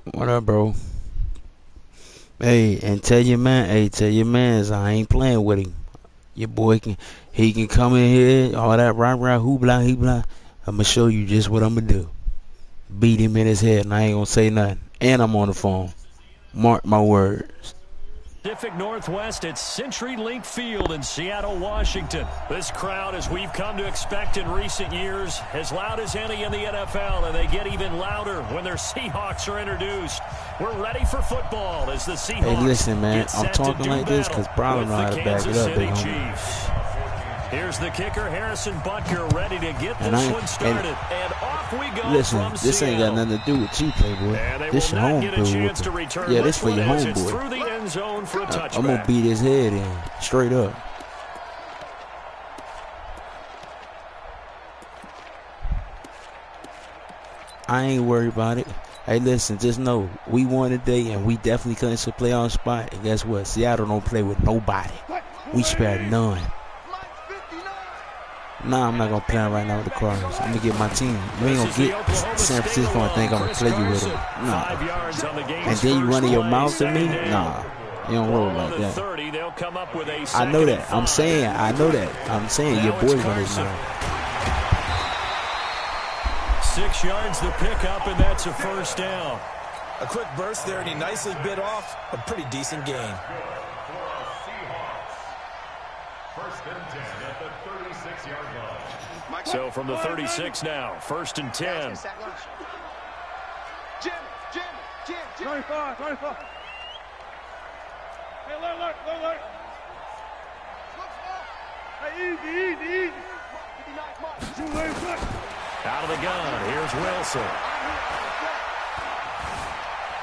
What up, bro? Hey, and tell your mans I ain't playing with him. Your boy he can come in here, all that rah rah hoopla hoopla. I'ma show you just what I'ma do. Beat him in his head, and I ain't gonna say nothing. And I'm on the phone. Mark my words. Pacific Northwest at CenturyLink Field in Seattle, Washington. This crowd, as we've come to expect in recent years, as loud as any in the NFL, and they get even louder when their Seahawks are introduced. We're ready for football as the Seahawks. Hey, listen, man, get I'm set talking to like this because Brown know how to back it up, big homie. Chiefs. Here's the kicker, Harrison Butker, ready to get this one started. And off we go. Listen, from this ain't got nothing to do with you, Playboy. This your homeboy. Yeah, this for your homeboy. I'm gonna beat his head in, straight up. I ain't worried about it. Hey, listen, just know we won today, and we definitely couldn't to play on spot. And guess what? Seattle don't play with nobody. We spare none. Nah, I'm not gonna play right now with the Cardinals. I'm gonna get my team. You ain't gonna get San Francisco and think I'm gonna play you with them. Nah. And then you running your mouth to me? Nah. You don't roll like that. I know that. I know that. I'm saying your boy's on his mouth. 6 yards the pickup, and that's a first down. A quick burst there, and he nicely bit off a pretty decent gain. First and 10 at the 36-yard line. So from the 36 now, first and 10. Jim. 25. Hey, look. Hey, easy. Out of the gun, here's Wilson.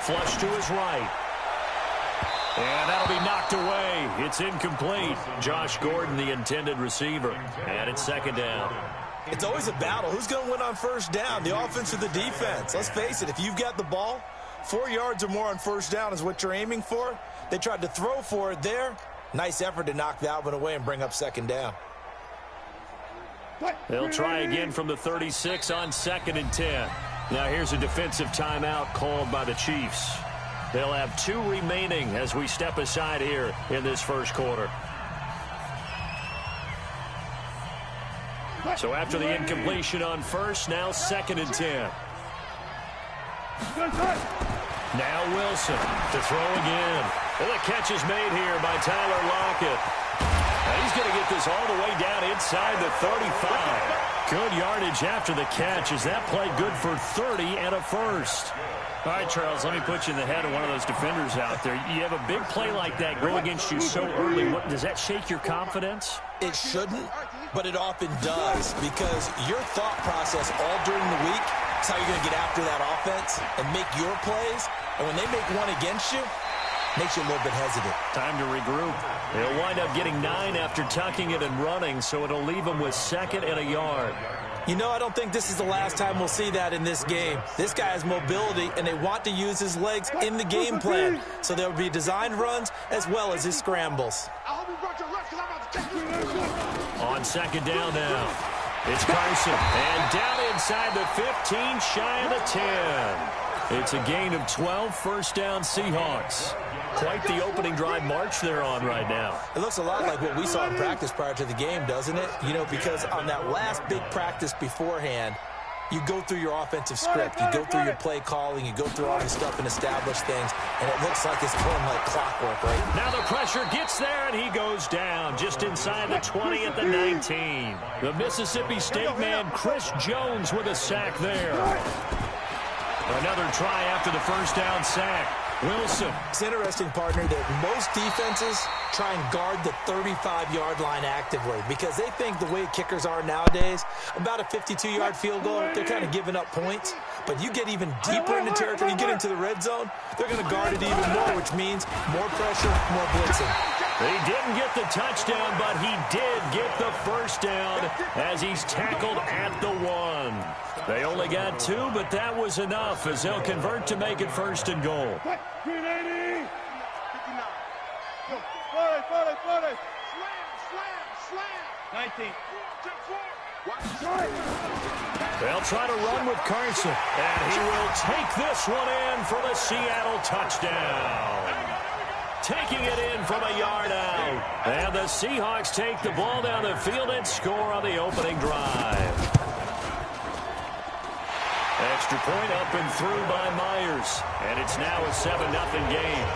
Flush to his right. And that'll be knocked away. It's incomplete. Josh Gordon, the intended receiver. And it's second down. It's always a battle. Who's going to win on first down, the offense or the defense? Let's face it, if you've got the ball, 4 yards or more on first down is what you're aiming for. They tried to throw for it there. Nice effort to knock that one away and bring up second down. They'll try again from the 36 on second and 10. Now here's a defensive timeout called by the Chiefs. They'll have 2 remaining as we step aside here in this first quarter. So after the incompletion on first, now second and 10. Now Wilson to throw again. And the catch is made here by Tyler Lockett. And he's going to get this all the way down inside the 35. Good yardage after the catch. Is that play good for 30 and a first? All right, Charles, let me put you in the head of one of those defenders out there. You have a big play like that go against you so early. Does that shake your confidence? It shouldn't, but it often does, because your thought process all during the week is how you're going to get after that offense and make your plays. And when they make one against you, makes you a little bit hesitant. Time to regroup. They'll wind up getting 9 after tucking it and running, so it'll leave them with second and a yard. You know, I don't think this is the last time we'll see that in this game. This guy has mobility, and they want to use his legs in the game plan. So there will be designed runs as well as his scrambles. On second down now, it's Carson. And down inside the 15, shy of the 10. It's a gain of 12, first down Seahawks. Quite the opening drive march they're on right now. It looks a lot like what we saw in practice prior to the game, doesn't it? You know, because on that last big practice beforehand, you go through your offensive script, you go through your play calling, you go through all this stuff and establish things, and it looks like it's going like clockwork, right? Now the pressure gets there, and he goes down just inside the 20 at the 19. The Mississippi State man, Chris Jones, with a sack there. Another try after the first down sack. Wilson. It's interesting, partner, that most defenses try and guard the 35-yard line actively because they think the way kickers are nowadays, about a 52-yard field goal, they're kind of giving up points. But you get even deeper into territory, you get into the red zone, they're going to guard it even more, which means more pressure, more blitzing. He didn't get the touchdown, but he did get the first down as he's tackled at the 1. They only got 2, but that was enough as they'll convert to make it first and goal. 380. 40. Slam. 19. They'll try to run with Carson, and he will take this one in for the Seattle touchdown. Taking it in from a yard out. And the Seahawks take the ball down the field and score on the opening drive. Extra point up and through by Myers. And it's now a 7-0 game.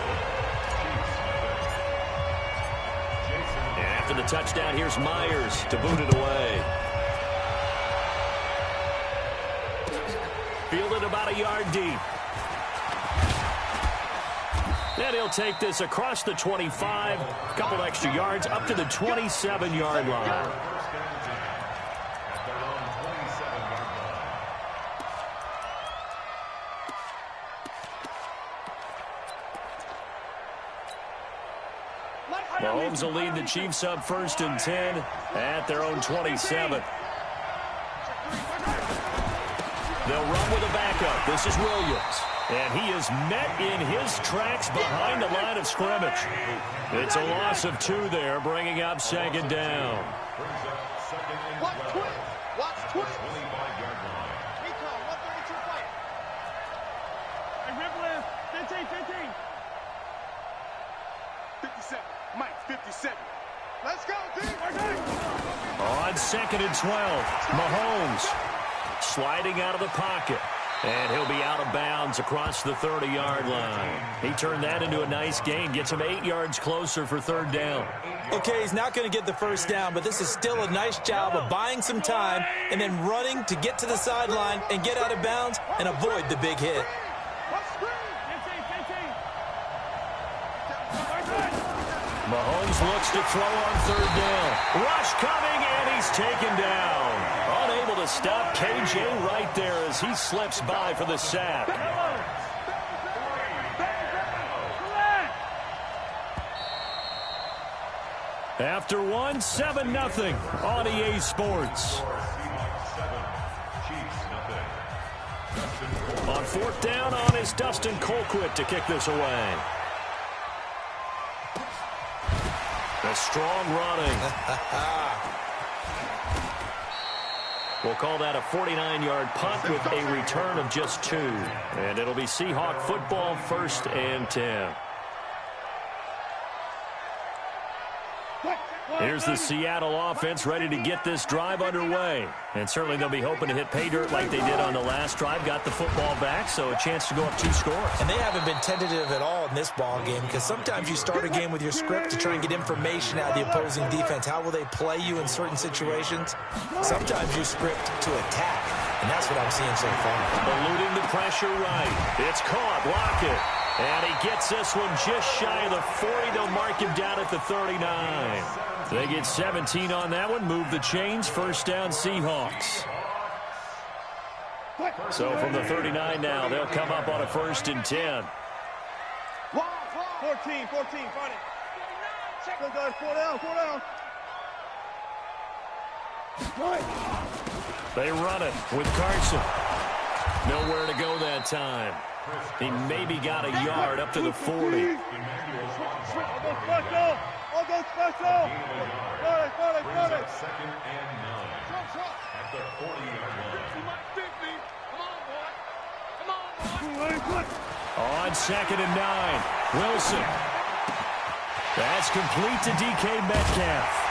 And after the touchdown, here's Myers to boot it away. Fielded about a yard deep. And he'll take this across the 25, a couple extra yards, up to the 27-yard line. Mahomes will lead the Chiefs up 1st and 10 at their own 27. They'll run with a backup. This is Williams. And he is met in his tracks behind the line of scrimmage. It's a loss of 2 there, bringing up 2nd down. Watch twist. Recall, 132 play. Hey, Ripley, 15. 57. Mike, 57. Let's go, team. On 2nd and 12, Mahomes sliding out of the pocket. And he'll be out of bounds across the 30-yard line. He turned that into a nice gain. Gets him 8 yards closer for 3rd down. Okay, he's not going to get the 1st down, but this is still a nice job of buying some time and then running to get to the sideline and get out of bounds and avoid the big hit. Mahomes looks to throw on 3rd down. Rush coming, and he's taken down. Unable to stop KJ right there as he slips by for the sack. After 7-0 on EA Sports. On 4th down on is Dustin Colquitt to kick this away. A strong running. We'll call that a 49-yard punt with a return of just 2. And it'll be Seahawk football, 1st and 10. Here's the Seattle offense ready to get this drive underway. And certainly they'll be hoping to hit pay dirt like they did on the last drive. Got the football back, so a chance to go up 2 scores. And they haven't been tentative at all in this ball game because sometimes you start a game with your script to try and get information out of the opposing defense. How will they play you in certain situations? Sometimes you script to attack, and that's what I'm seeing so far. Eluding the pressure right. It's caught. Lockett. And he gets this one just shy of the 40. They'll mark him down at the 39. They get 17 on that one. Move the chains. 1st down Seahawks. So from the 39 now, they'll come up on a 1st and 10. 14, find it. Go, guys, 4 down. They run it with Carson. Nowhere to go that time. He maybe got a yard up to the 40. All go special. Got it. 2nd and 9. At the 40-yard line. Come on, boy. On 2nd and 9, Wilson. That's complete to DK Metcalf.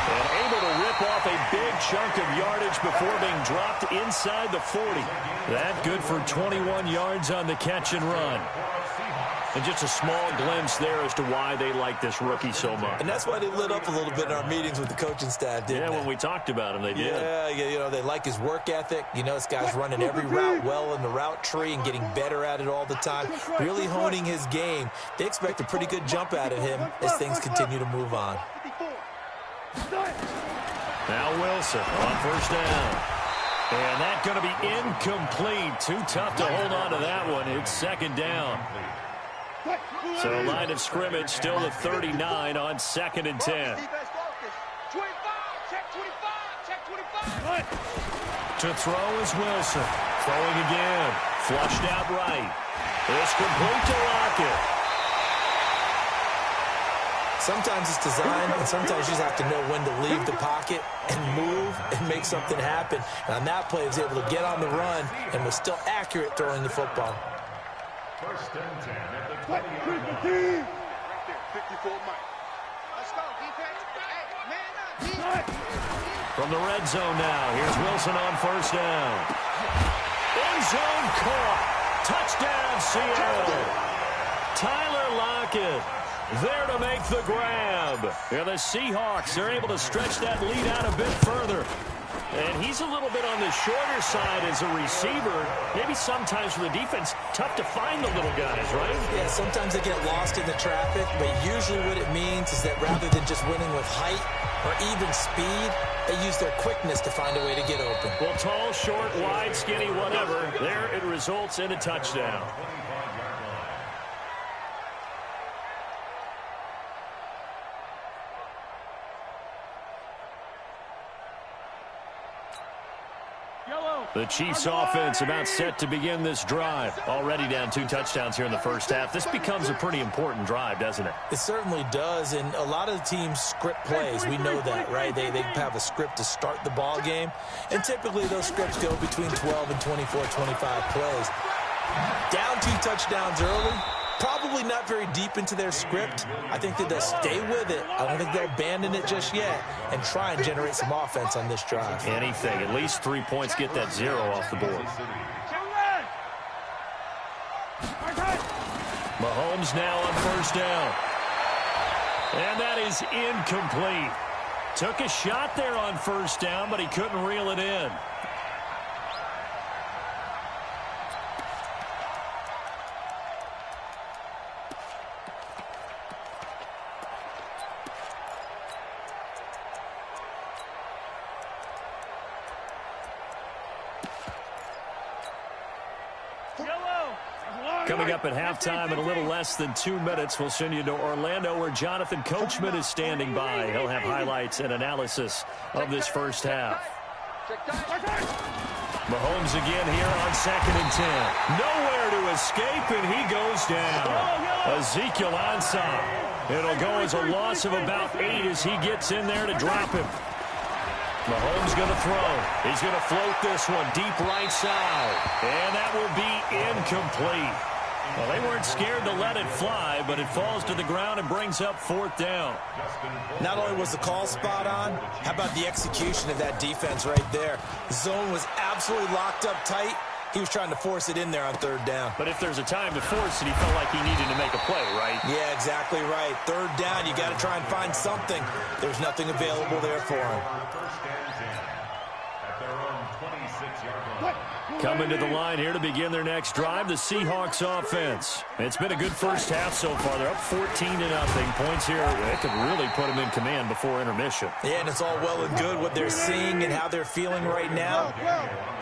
And able to rip off a big chunk of yardage before being dropped inside the 40. That good for 21 yards on the catch and run. And just a small glimpse there as to why they like this rookie so much. And that's why they lit up a little bit in our meetings with the coaching staff, didn't they? When we talked about him, they did. Yeah, you know, they like his work ethic. You know, this guy's running every route well in the route tree and getting better at it all the time. Really honing his game. They expect a pretty good jump out of him as things continue to move on. Now Wilson on 1st down. And that's going to be incomplete. Too tough to hold on to that one. It's 2nd down. So line of scrimmage still at 39 on 2nd and 10. To throw is Wilson. Throwing again. Flushed out right. It's complete to Lockett. Sometimes it's designed, and sometimes you just have to know when to leave the pocket and move and make something happen. And on that play, he was able to get on the run and was still accurate throwing the football. First and 10 at the 20-yard line. From the red zone now, here's Wilson on first down. End zone caught. Touchdown, Seattle. Tyler Lockett there to make the grab. And the Seahawks are able to stretch that lead out a bit further. And he's a little bit on the shorter side as a receiver. Maybe sometimes for the defense, tough to find the little guys, right? Yeah, sometimes they get lost in the traffic, but usually what it means is that rather than just winning with height or even speed, they use their quickness to find a way to get open. Well, tall, short, wide, skinny, whatever, there it results in a touchdown. The Chiefs offense about set to begin this drive. Already down 2 touchdowns here in the first half. This becomes a pretty important drive, doesn't it? It certainly does, and a lot of the teams script plays. We know that, right? They have a script to start the ball game, and typically those scripts go between 12 and 24, 25 plays. Down 2 touchdowns early, probably not very deep into their script. I think that they'll stay with it. I don't think they'll abandon it just yet and try and generate some offense on this drive. Anything. At least 3 points, get that 0 off the board. Mahomes now on first down. And that is incomplete. Took a shot there on first down, but he couldn't reel it in. Coming up at halftime in a little less than 2 minutes, we'll send you to Orlando where Jonathan Coachman is standing by. He'll have highlights and analysis of this first half. Mahomes again here on 2nd and 10. Nowhere to escape, and he goes down. Ezekiel Ansah. It'll go as a loss of about 8 as he gets in there to drop him. Mahomes going to throw. He's going to float this one deep right side. And that will be incomplete. Well, they weren't scared to let it fly, but it falls to the ground and brings up 4th down. Not only was the call spot on, how about the execution of that defense right there? The zone was absolutely locked up tight. He was trying to force it in there on 3rd down. But if there's a time to force it, he felt like he needed to make a play, right? Yeah, exactly right. 3rd down, you got to try and find something. There's nothing available there for him. First and 10 at their own 26-yard line. Coming to the line here to begin their next drive, the Seahawks offense. It's been a good first half so far. They're up 14-0. Points here, they could really put them in command before intermission. Yeah, and it's all well and good what they're seeing and how they're feeling right now.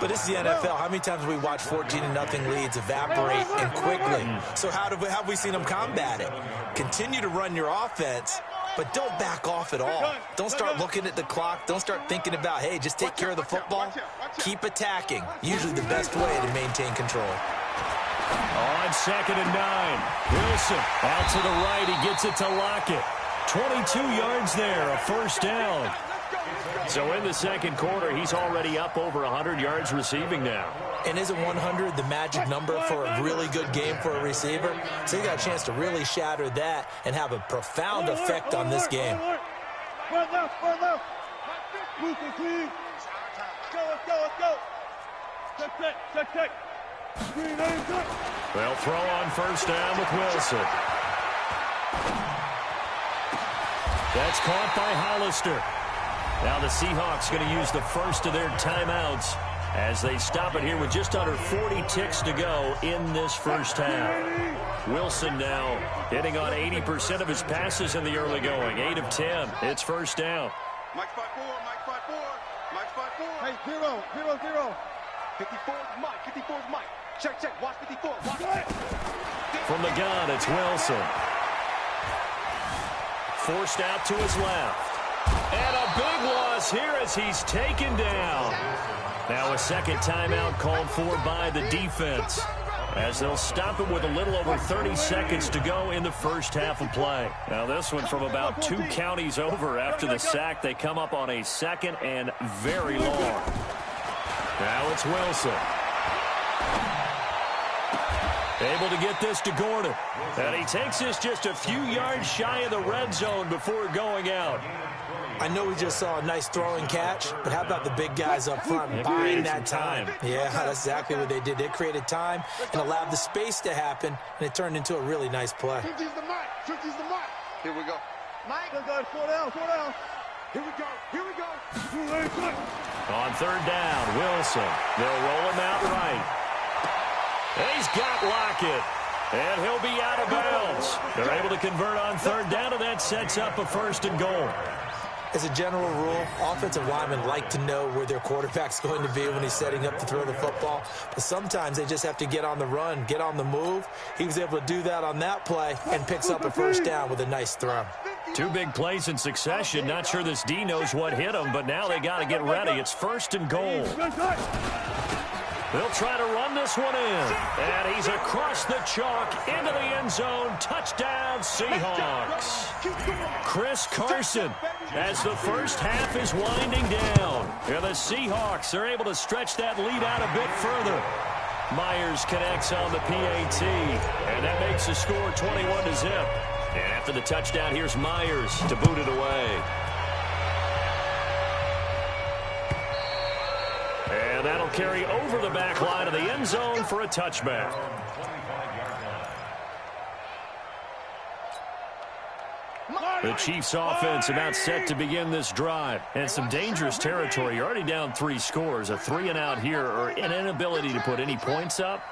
But this is the NFL. How many times have we watched 14-0 leads evaporate and quickly? So how have we seen them combat it? Continue to run your offense, but don't back off at all. Don't start looking at the clock. Don't start thinking about, hey, just take care of the football. Keep attacking. Usually the best way to maintain control. On 2nd and 9. Wilson out to the right. He gets it to Lockett. 22 yards there, a first down. So in the second quarter, he's already up over 100 yards receiving now. And isn't 100 the magic number for a really good game for a receiver? So you got a chance to really shatter that and have a profound effect on this game. One left. Move it, clean. Let's go. Check. Screen, aim, good. They'll throw on first down with Wilson. That's caught by Hollister. Now the Seahawks going to use the first of their timeouts as they stop it here with just under 40 ticks to go in this first half. Wilson now hitting on 80% of his passes in the early going. 8 of 10. It's first down. Mike spot 4. Hey, 0. 54 is Mike. 54 is Mike. Check. Watch 54. Watch it. From the gun, it's Wilson. Forced out to his left. And a big loss here as he's taken down. Now a second timeout called for by the defense. as they'll stop it with a little over 30 seconds to go in the first half of play. Now this one from about 2 counties over after the sack. They come up on a 2nd and very long. Now it's Wilson. Able to get this to Gordon. And he takes this just a few yards shy of the red zone before going out. I know we just saw a nice throwing catch, but how about the big guys up front buying that time? Yeah, that's exactly what they did. They created time and allowed the space to happen, and it turned into a really nice play. 50's the mark. 50's the mark. Here we go. Mike. Let's go. 4 down. 4 down. Here we go. Here we go. On 3rd down, Wilson. They'll roll him out right. He's got Lockett. And he'll be out of bounds. They're able to convert on 3rd down, and that sets up a 1st and goal. As a general rule, offensive linemen like to know where their quarterback's going to be when he's setting up to throw the football. But sometimes they just have to get on the run, get on the move. He was able to do that on that play and picks up a 1st down with a nice throw. 2 big plays in succession. Not sure this D knows what hit him, but now they got to get ready. It's 1st and goal. They'll try to run this one in. And he's across the chalk into the end zone. Touchdown, Seahawks. Chris Carson, as the first half is winding down. And the Seahawks are able to stretch that lead out a bit further. Myers connects on the PAT. And that makes the score 21-0. And after the touchdown, here's Myers to boot it away. And that'll carry over the back line of the end zone for a touchback. The Chiefs offense about set to begin this drive. And some dangerous territory. You're already down 3 scores. A 3-and-out here or an inability to put any points up.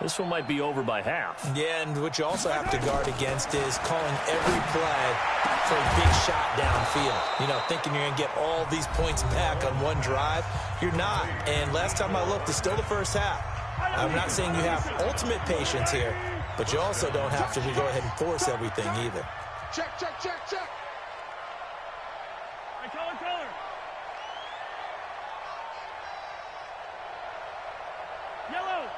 This one might be over by half. Yeah, and what you also have to guard against is calling every play for a big shot downfield. You know, thinking you're going to get all these points back on one drive. You're not. And last time I looked, it's still the first half. I'm not saying you have ultimate patience here, but you also don't have to go ahead and force everything either. Check, check, check, check. Color. Yellow.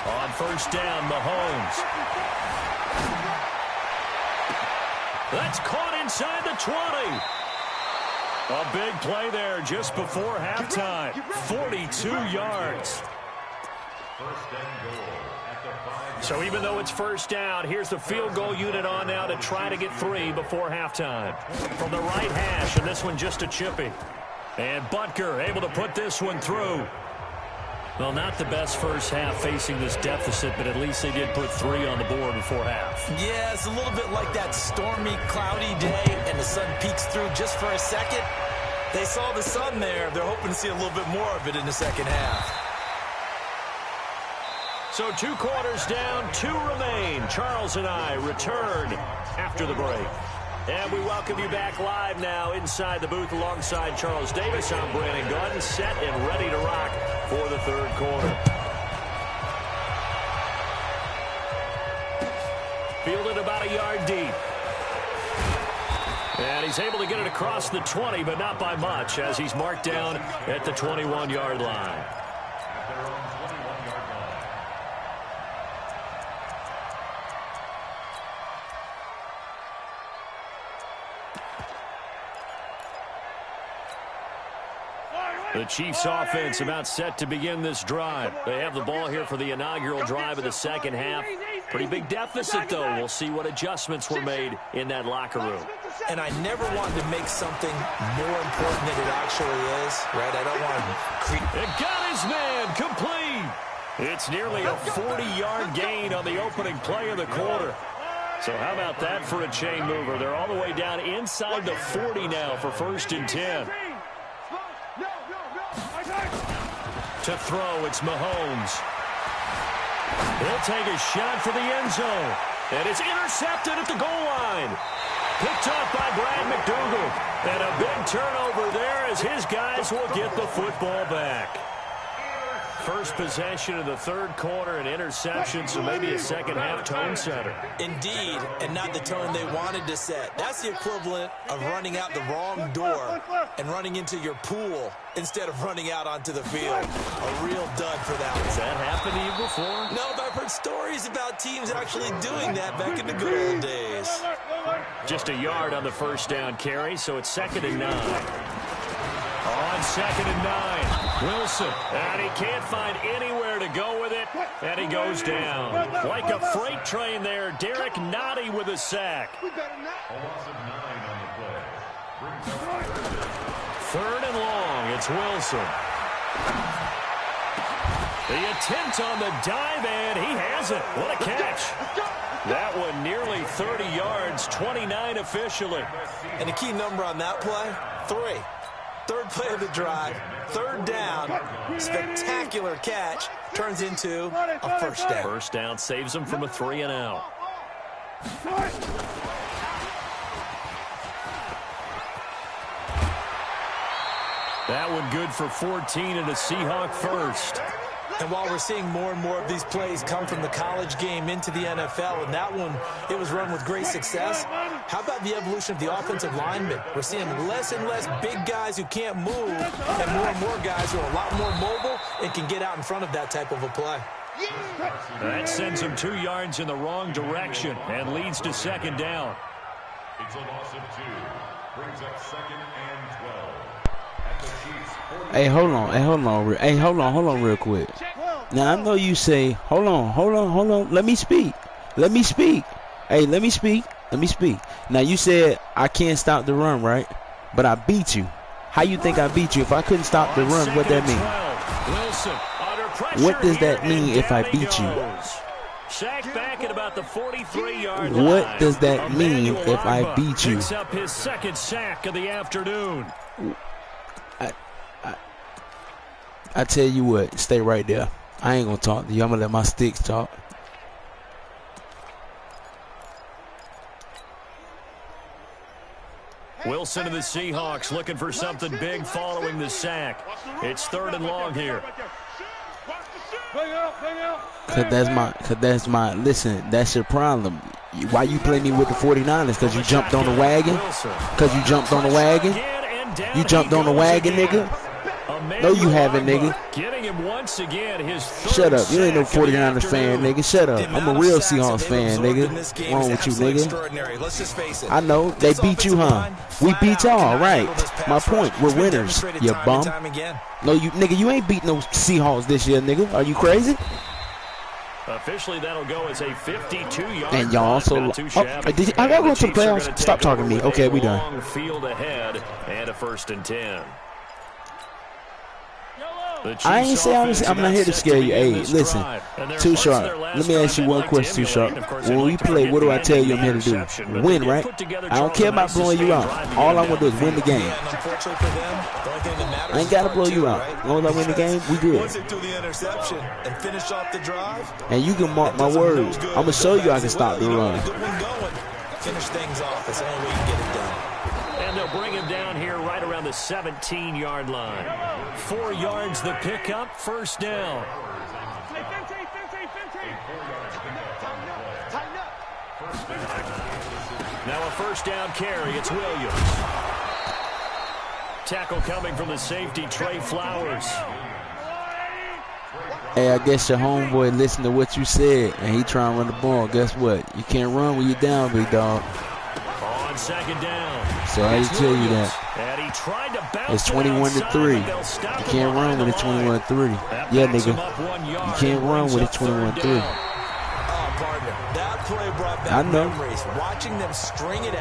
On 1st down, Mahomes. That's caught inside the 20. A big play there just before halftime. 42 yards. So even though it's 1st down, here's the field goal unit on now to try to get 3 before halftime. From the right hash, and this one just a chippy. And Butker able to put this one through. Well, not the best first half facing this deficit, but at least they did put 3 on the board before half. Yeah, it's a little bit like that stormy, cloudy day, and the sun peeks through just for a second. They saw the sun there. They're hoping to see a little bit more of it in the second half. So 2 quarters down, 2 remain. Charles and I return after the break. And we welcome you back live now inside the booth alongside Charles Davis. I'm Brandon Gaudin, set and ready to rock for the 3rd quarter. Fielded about a yard deep. And he's able to get it across the 20, but not by much, as he's marked down at the 21-yard line. The Chiefs offense about set to begin this drive. They have the ball here for the inaugural drive of the second half. Pretty big deficit, though. We'll see what adjustments were made in that locker room. And I never wanted to make something more important than it actually is, right? I don't want to... It got his man complete. It's nearly a 40-yard gain on the opening play of the quarter. So how about that for a chain mover? They're all the way down inside the 40 now for 1st and 10. To throw, it's Mahomes. He'll take a shot for the end zone. And it's intercepted at the goal line. Picked up by Brad McDougal. And a big turnover there as his guys will get the football back. first possession of the third quarter, an interception, so maybe a second-half tone setter. Indeed, and not the tone they wanted to set. That's the equivalent of running out the wrong door and running into your pool instead of running out onto the field. A real dud for that one. Has that happened to you before? No, but I've heard stories about teams actually doing that back in the good old days. Just a yard on the first down carry, so it's 2nd and 9. On 2nd and 9, Wilson, and he can't find anywhere to go with it, and he goes down. Like a freight train there, Derek Nottie with a sack. A loss of 9 on the play. 3rd and long, it's Wilson. The attempt on the dive, and he has it. What a catch. That one nearly 30 yards, 29 officially. And the key number on that play, 3. Third play of the drive, 3rd down, spectacular catch, turns into a first down. First down saves him from a 3 and out. That one good for 14 and a Seahawk first. And while we're seeing more and more of these plays come from the college game into the NFL, and that one, it was run with great success, how about the evolution of the offensive linemen? We're seeing less and less big guys who can't move and more guys who are a lot more mobile and can get out in front of that type of a play. That sends him 2 yards in the wrong direction and leads to 2nd down. It's a loss of 2. Brings up 2nd and 12. Hey, hold on. Hey, hold on real quick. Now, I know you say, hold on. Let me speak. Hey, let me speak. Now, you said I can't stop the run, right? But I beat you. How you think I beat you? If I couldn't stop the run, what that mean? Wilson under pressure. What does that mean if I beat you? Sacked back at about the 43-yard line. What does that mean if I beat you? Picks up his 2nd sack of the afternoon. I tell you what, stay right there. I ain't gonna talk to you. I'm gonna let my sticks talk. Wilson and the Seahawks looking for something big following the sack. It's 3rd and long here. Listen, that's your problem. Why you play me with the 49ers? Because you jumped on the wagon? You jumped on the wagon, nigga? No, you haven't, nigga. Getting him once again, his shut up. You ain't no 49ers fan, nigga. Shut up. I'm a real Seahawks fan, nigga. What's wrong with you, nigga? Let's just face it. I know. They beat you, huh? We beat y'all, right? My point. We're winners, you bum. No, you, nigga, you ain't beat no Seahawks this year, nigga. Are you crazy? Officially, that'll go as a 52-yard. And y'all also. I gotta go to the playoffs. Stop talking to me. Okay, we done. Field ahead and a 1st and 10. I ain't say I'm not here to scare you. Hey, listen, Too Sharp. Let me ask you one question, Too Sharp. When we play, what do I tell you I'm here to do? Win, right? I don't care about blowing you out. All I want to do is win the game. I ain't got to blow you out. As long as I win the game, we good. And you can mark my words. I'm going to show you I can stop the run. Finish things off. That's the only way you can get it done. And they'll bring him down here right around the 17-yard line. 4 yards the pickup, 1st down. Now a 1st down carry, it's Williams. Tackle coming from the safety, Trey Flowers. Hey, I guess your homeboy listened to what you said, and he trying to run the ball. Guess what? You can't run when you're down, big dog. On 2nd down. So I just tell you that. And he tried to bounce it's 21-3. You can't run when it's 21-3. Yeah, nigga. You can't run when it's 21-3. I know.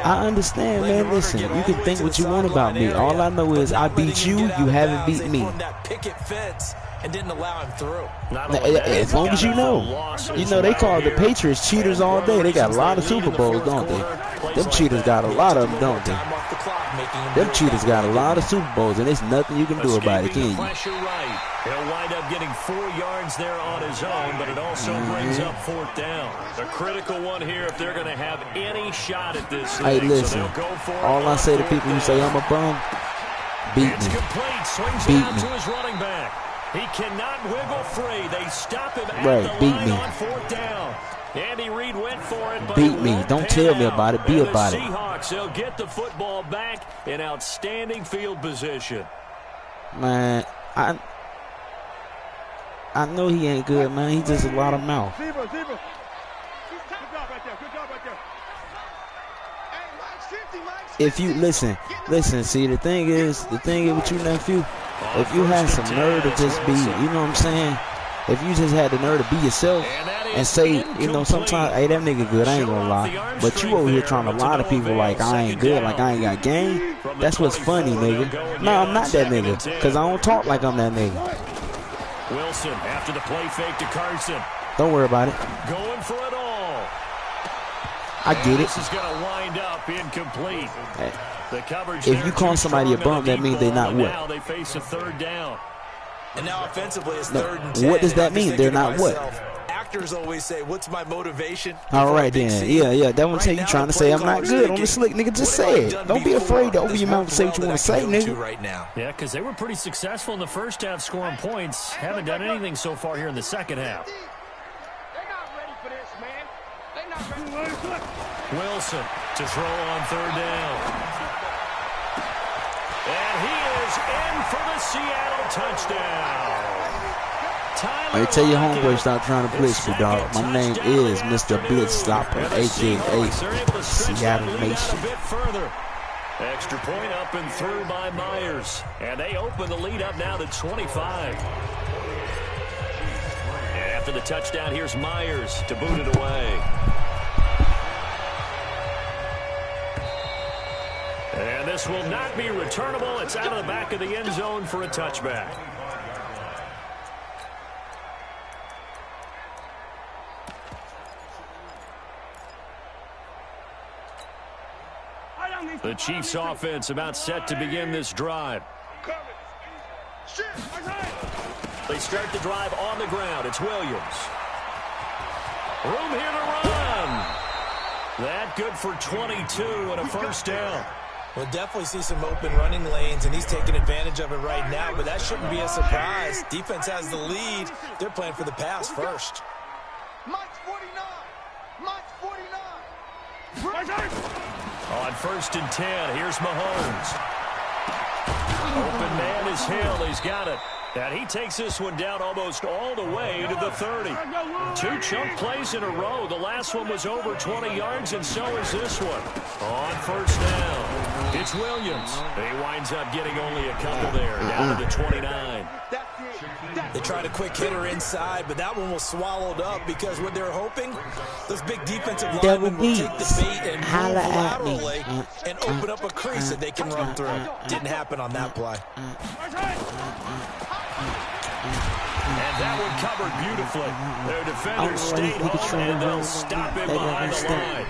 I understand, man. Listen, you can think what you want about me. All I know is I beat you. You haven't beat me. And didn't allow him through. As long as you know. You know, they call the Patriots cheaters all day. They got a lot of Super Bowls, don't they? Them cheaters got a lot of them, don't they? Them cheaters got a lot of Super Bowls, and there's nothing you can do about it, can you? He'll wind up getting 4 yards there on his own, but it also brings up 4th down. A critical one here if they're going to have any shot at this thing. Hey, listen, all I say to people who say I'm a bum, beat me. Beat me. To his running back. He cannot wiggle free. They stop him at Right, the beat line me. on 4th down. Andy Reid went for it, but Beat it me. won't Don't pan tell me out. about it. Be And about the it. Seahawks, they'll get the football back in outstanding field position. Man, I know he ain't good, man. He just a lot of mouth. Zebra. Good job right there. Hey, Mike's 50, Mike's If you listen, see, the thing is with you, nephew, if you had some nerve to just be, you know what I'm saying? If you just had the nerve to be yourself and say, you know, sometimes, hey, that nigga good, I ain't gonna lie. But you over here trying to lie to people like I ain't good, like I ain't got game. That's what's funny, nigga. No, I'm not that nigga, because I don't talk like I'm that nigga. Wilson after the play fake to Carson. Don't worry about it. Going for it all. I get it. This is going to wind up incomplete. The coverage If you call somebody a bum, that means they're not what? Now they face a 3rd down. And now offensively, it's No, 3rd and 10. what does that I'm just mean? They're thinking to not what? myself, actors always say, "What's my motivation?" All right before a big then. scene. Yeah. That one tell you Right trying now, to say I'm play not callers good on the thinking, slick, nigga. Just what have say I it. done Don't be before afraid to open that's your mouth and worked say well what you that want I to can say, go to nigga. right now. Yeah, because they were pretty successful in the first half scoring points. Haven't done anything so far here in the second half. They're not ready for this, man. They're not ready for this. Wilson to throw on 3rd down. And he is in for the Seattle touchdown. I tell your homeboy stop trying to blitz me, dog. My name is Mr. Blitz Stopper, a.k.a. Seattle Nation. Extra point up and through by Myers. And they open the lead up now to 25. And after the touchdown, here's Myers to boot it away. And this will not be returnable. It's out of the back of the end zone for a touchback. The Chiefs offense about set to begin this drive. They start the drive on the ground. It's Williams. Room here to run. That good for 22 and a 1st down. We'll definitely see some open running lanes, and he's taking advantage of it right now, but that shouldn't be a surprise. Defense has the lead. They're playing for the pass first. Mike's 49. Mike's 49. On 1st and 10, here's Mahomes. Open man is Hill. He's got it. And he takes this one down almost all the way to the 30. 2 chunk plays in a row. The last one was over 20 yards, and so is this one. On 1st down, it's Williams. He winds up getting only a couple there, down to the 29. They tried a quick hitter inside, but that one was swallowed up because what they're hoping, those big defensive linemen will take the bait and move laterally and open up a crease that they can run through. Didn't happen on that play. And that one covered beautifully. Their defenders stayed home, and they'll stop him behind the line.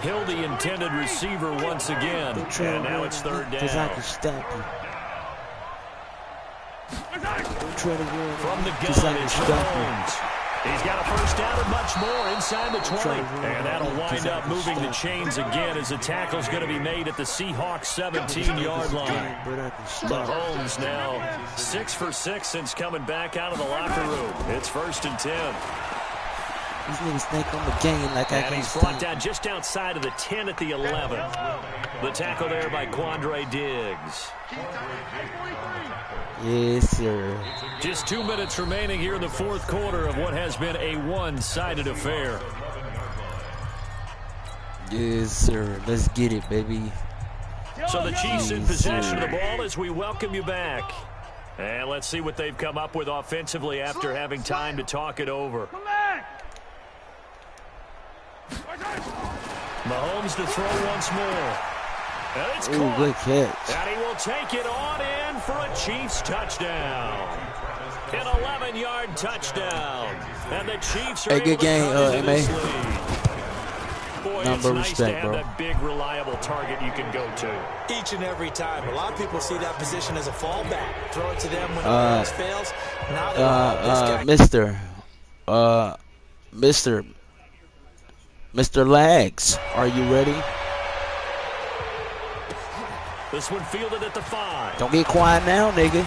Hill, the intended receiver once again. And now it's 3rd down. I can stop you. From the gun, it's Mahomes. He's got a 1st down and much more inside the 20. And that'll wind up moving the chains again as the tackle's going to be made at the Seahawks 17-yard line. Mahomes now 6 for 6 since coming back out of the locker room. It's 1st and 10. These niggas think I'm a game like I And can he's brought down just outside of the 10 at the 11. The tackle there by Quandre Diggs. Yes, sir. Just 2 minutes remaining here in the 4th quarter of what has been a one-sided affair. Yes, sir. Let's get it, baby. So the Chiefs in possession of the ball as we welcome you back. And let's see what they've come up with offensively after having time to talk it over. Mahomes to throw once more. And it's caught. Good catch. And he will take it on in for a Chiefs touchdown. An 11-yard touchdown. And the Chiefs are good game, MA. Boy, Number it's nice respect, to have bro. that big, reliable target you can go to. Each and every time. A lot of people see that position as a fallback. Throw it to them when everyone else fails. Now this guy. Mr. Lags, are you ready? This one fielded at the 5. Don't get quiet now, nigga.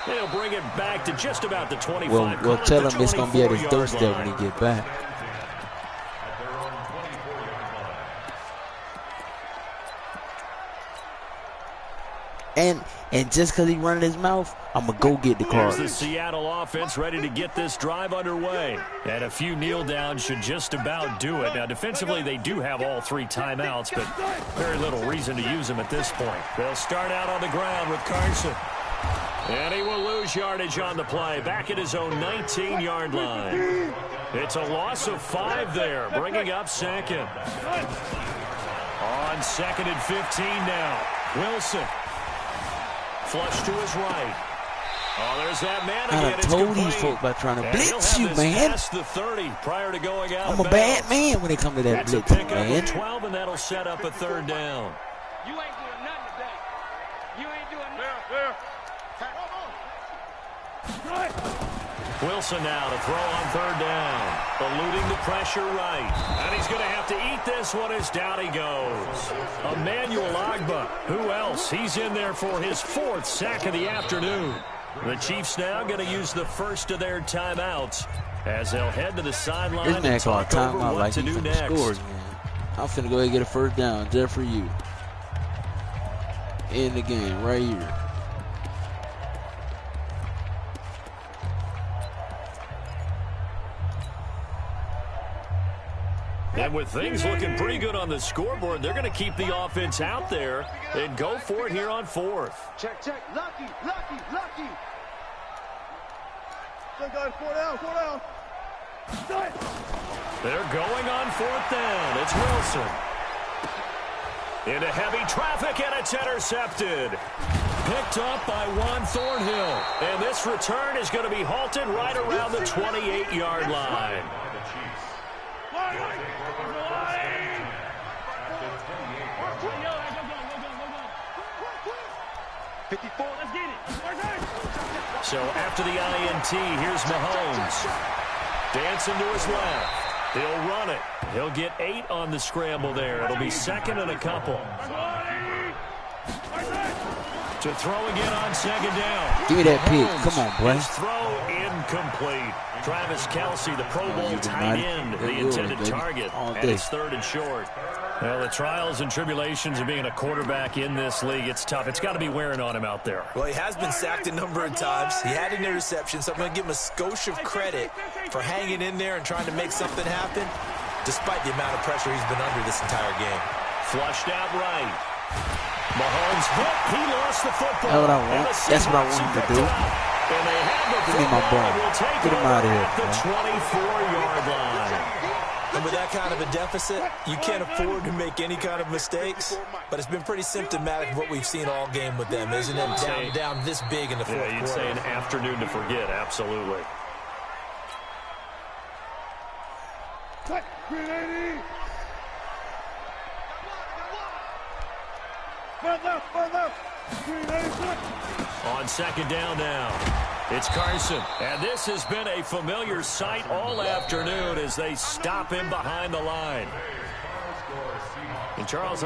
They'll bring it back to just about the 25. Well, tell him it's going to be at his doorstep when he get back. And just because he running his mouth, I'm going to go get the cards. There's the Seattle offense ready to get this drive underway. And a few kneel downs should just about do it. Now, defensively, they do have all 3 timeouts, but very little reason to use them at this point. They'll start out on the ground with Carson. And he will lose yardage on the play, back at his own 19-yard line. It's a loss of 5 there, bringing up second. On 2nd and 15 now, Wilson. Flush to his right. Oh, there's that man again. I told these folks about trying to blitz you, man. The 30 prior to going out. I'm a bad man when it comes to that blitzing, man. 12, and that'll set up a 3rd down. You ain't doing nothing today. You ain't doing nothing. Wilson now to throw on 3rd down. Eluding the pressure right. And he's going to have to eat this one as down he goes. Emmanuel Ogbah. Who else? He's in there for his 4th sack of the afternoon. The Chiefs now going to use the first of their timeouts as they'll head to the sideline and talk over what to do next. Scores, man. I'm finna go ahead and get a 1st down just for you. In the game right here. And with things looking pretty good on the scoreboard, they're going to keep the offense out there and go for it here on 4th. Check. Lucky. Still got 4 down. They're going on 4th down. It's Wilson. Into heavy traffic, and it's intercepted. Picked up by Juan Thornhill. And this return is going to be halted right around the 28-yard line. 54. Let's get it. So after the INT, here's Mahomes. Dancing to his left. He'll run it. He'll get 8 on the scramble there. It'll be 2nd and a couple. To throw again on 2nd down. Give me that pick. Come on, boy. His throw incomplete. Travis Kelce, the Pro Bowl tight end, the intended target. And it's 3rd and short. Well, the trials and tribulations of being a quarterback in this league, it's tough. It's got to be wearing on him out there. Well, he has been sacked a number of times. He had an interception, so I'm going to give him a skosh of credit for hanging in there and trying to make something happen, despite the amount of pressure he's been under this entire game. Flushed out right. Mahomes hit. He lost the football. That's what I want. That's what I wanted to do. And they have the Give me my ball. Get him out of here. At the 24-yard line. And with that kind of a deficit, you can't afford to make any kind of mistakes. But it's been pretty symptomatic of what we've seen all game with them, isn't it? Down this big in the 4th quarter. You'd say an afternoon to forget, absolutely. Cut. 380. Further. 380. On 2nd down now. It's Carson, and this has been a familiar sight all afternoon as they stop him behind the line. And Charles...